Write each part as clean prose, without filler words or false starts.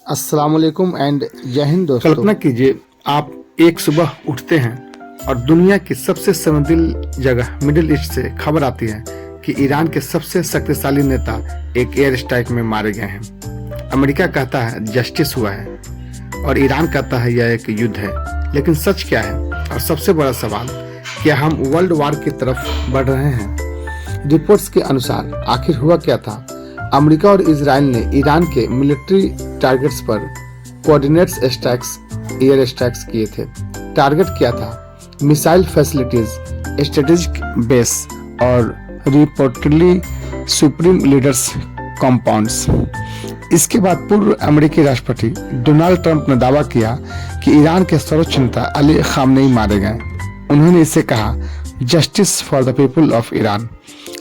अस्सलाम वालेकुम एंड जय हिंद दोस्तों। कल्पना कीजिए आप एक सुबह उठते हैं और दुनिया की सबसे संवेदनशील जगह मिडिल ईस्ट से खबर आती है कि ईरान के सबसे शक्तिशाली नेता एक एयर स्ट्राइक में मारे गए हैं। अमेरिका कहता है जस्टिस हुआ है और ईरान कहता है यह एक युद्ध है। लेकिन सच क्या है? और सबसे बड़ा सवाल, क्या हम वर्ल्ड वॉर की तरफ बढ़ रहे हैं? रिपोर्ट्स के अनुसार आखिर हुआ क्या था? अमेरिका और इजराइल ने ईरान के मिलिट्री टारगेट्स पर कोऑर्डिनेट्स स्ट्राइक्स, एयर स्ट्राइक्स किए थे। टारगेट क्या था? मिसाइल फैसिलिटीज, स्ट्रेटेजिक बेस और रिपोर्टली सुप्रीम लीडर्स कंपाउंड्स। इसके बाद पूर्व अमेरिकी राष्ट्रपति डोनाल्ड ट्रंप ने दावा किया कि ईरान के सर्वोच्च नेता अली खामनेई मारे गए। उन्होंने इसे कहा justice for the people of Iran.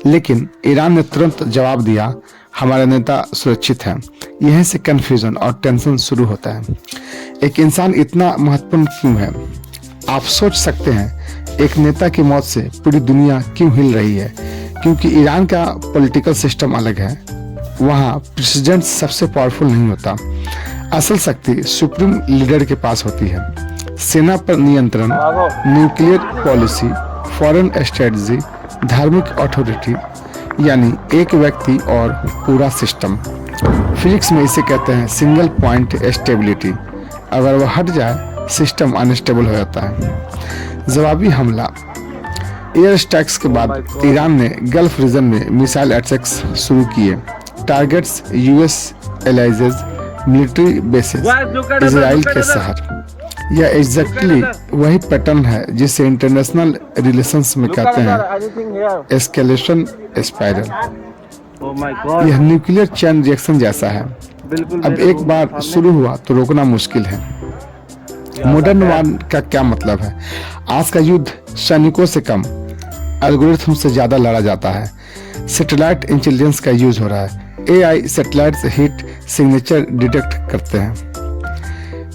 लेकिन ईरान ने तुरंत जवाब दिया हमारे नेता सुरक्षित हैं। यहीं से कंफ्यूजन और टेंशन शुरू होता है। एक इंसान इतना महत्वपूर्ण क्यों है? आप सोच सकते हैं एक नेता की मौत से पूरी दुनिया क्यों हिल रही है? क्योंकि ईरान का पॉलिटिकल सिस्टम अलग है। वहाँ प्रेसिडेंट सबसे पावरफुल नहीं होता। असल शक्ति सुप्रीम लीडर के पास होती है। सेना पर नियंत्रण, न्यूक्लियर पॉलिसी, फॉरेन स्ट्रेटजी, धार्मिक अथॉरिटी, यानी एक व्यक्ति और पूरा सिस्टम। फिजिक्स में इसे कहते हैं सिंगल पॉइंट स्टेबिलिटी। अगर वह हट जाए सिस्टम अनस्टेबल हो जाता है। जवाबी हमला। एयर स्ट्राइक्स के बाद ईरान ने गल्फ रीजन में मिसाइल अटैक्स शुरू किए। Targets US allies, military bases, Israel के शहर। यह एग्जैक्टली वही पैटर्न है जिसे इंटरनेशनल रिलेशंस में कहते हैं एस्केलेशन स्पाइरल। यह न्यूक्लियर चेन रिएक्शन जैसा है। अब एक बार शुरू हुआ तो रोकना मुश्किल है। मॉडर्न वॉर का क्या मतलब है? आज का युद्ध सैनिकों से कम, एल्गोरिथम से ज्यादा लड़ा जाता है। सैटेलाइट इंटेलिजेंस का यूज हो रहा है। एआई सैटेलाइट से हिट सिग्नेचर डिटेक्ट करते हैं।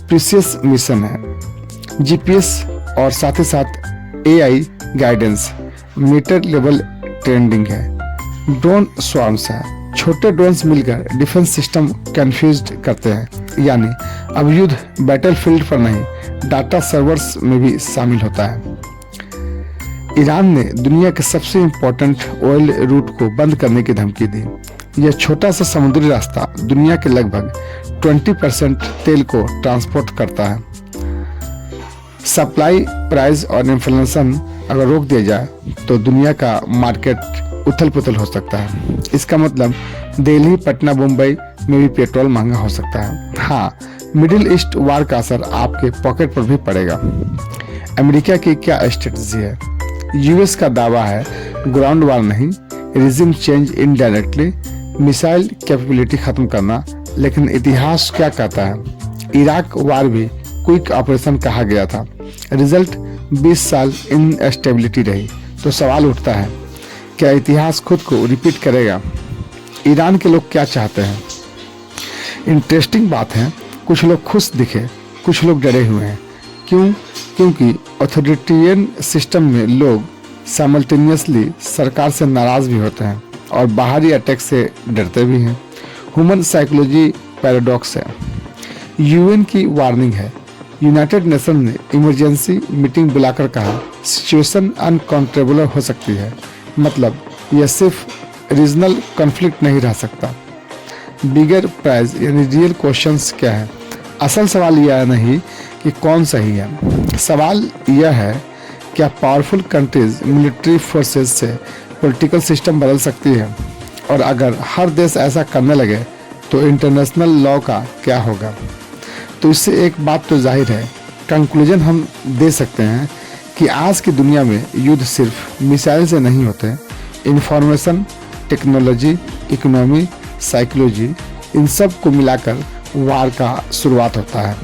प्रीसियस मिशन है, जीपीएस और साथ ही साथ AI guidance, metre level trending है। ड्रोन स्वार्म्स है, छोटे ड्रोन्स मिलकर डिफेंस सिस्टम कंफ्यूज करते हैं। यानी अब युद्ध बैटलफील्ड पर नहीं, डाटा सर्वर्स में भी शामिल होता है। ईरान ने दुनिया के सबसे इम्पोर्टेंट ऑयल रूट को बंद करने की धमकी दी। यह छोटा सा समुद्री रास्ता दुनिया के लगभग 20% तेल को ट्रांसपोर्ट करता है। सप्लाई, प्राइस और इन्फ्लेशन अगर रोक दिया जाए तो दुनिया का मार्केट उथल पुथल हो सकता है। इसका मतलब दिल्ली, पटना, मुंबई में भी पेट्रोल महंगा हो सकता है। हाँ, मिडिल ईस्ट वार का असर आपके पॉकेट पर भी पड़ेगा। अमेरिका की क्या स्ट्रेटजी है? यूएस का दावा है ग्राउंड वार नहीं, regime change indirectly, missile capability खत्म करना। लेकिन इतिहास क्या कहता है? इराक वार भी क्विक ऑपरेशन कहा गया था। रिजल्ट 20 साल इनस्टेबिलिटी रही। तो सवाल उठता है, क्या इतिहास खुद को रिपीट करेगा? ईरान के लोग क्या चाहते हैं? इंटरेस्टिंग बात है, कुछ लोग खुश दिखे, कुछ लोग डरे हुए हैं। क्यों? क्योंकि अथॉरिटेरियन सिस्टम में लोग साइमल्टेनियसली सरकार से नाराज भी होते हैं और बाहरी अटैक से डरते भी हैं। ह्यूमन साइकोलॉजी पैराडॉक्स है। यूएन की वार्निंग है। यूनाइटेड नेशन ने इमरजेंसी मीटिंग बुलाकर कहा सिचुएशन अनकंट्रोलेबल हो सकती है। मतलब यह सिर्फ रीजनल कॉन्फ्लिक्ट नहीं रह सकता। बिगर प्राइज यानी रियल क्वेश्चंस क्या है? असल सवाल यह नहीं कि कौन सही है। सवाल यह है क्या पावरफुल कंट्रीज मिलिट्री फोर्सेस से पॉलिटिकल सिस्टम बदल सकती है? और अगर हर देश ऐसा करने लगे तो इंटरनेशनल लॉ का क्या होगा? तो इससे एक बात तो जाहिर है, कंक्लूजन हम दे सकते हैं कि आज की दुनिया में युद्ध सिर्फ मिसाइल से नहीं होते। इंफॉर्मेशन टेक्नोलॉजी, इकोनॉमी, साइकोलॉजी, इन सब को मिलाकर वार का शुरुआत होता है।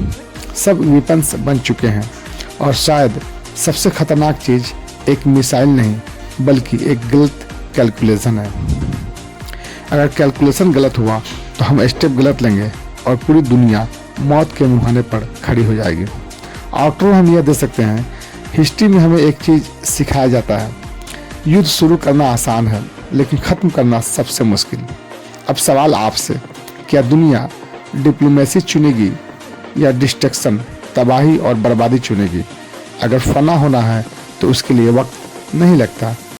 सब वेपन्स बन चुके हैं और शायद सबसे खतरनाक चीज एक मिसाइल नहीं बल्कि एक गलत कैलकुलेशन है। अगर कैलकुलेशन गलत हुआ तो हम स्टेप गलत लेंगे और पूरी दुनिया मौत के मुहाने पर खड़ी हो जाएगी। आउटरो हम यह दे सकते हैं, हिस्ट्री में हमें एक चीज सिखाया जाता है, युद्ध शुरू करना आसान है लेकिन खत्म करना सबसे मुश्किल। अब सवाल आपसे, क्या दुनिया डिप्लोमेसी चुनेगी या डिस्ट्रक्शन, तबाही और बर्बादी चुनेगी। अगर फना होना है तो उसके लिए वक्त नहीं लगता,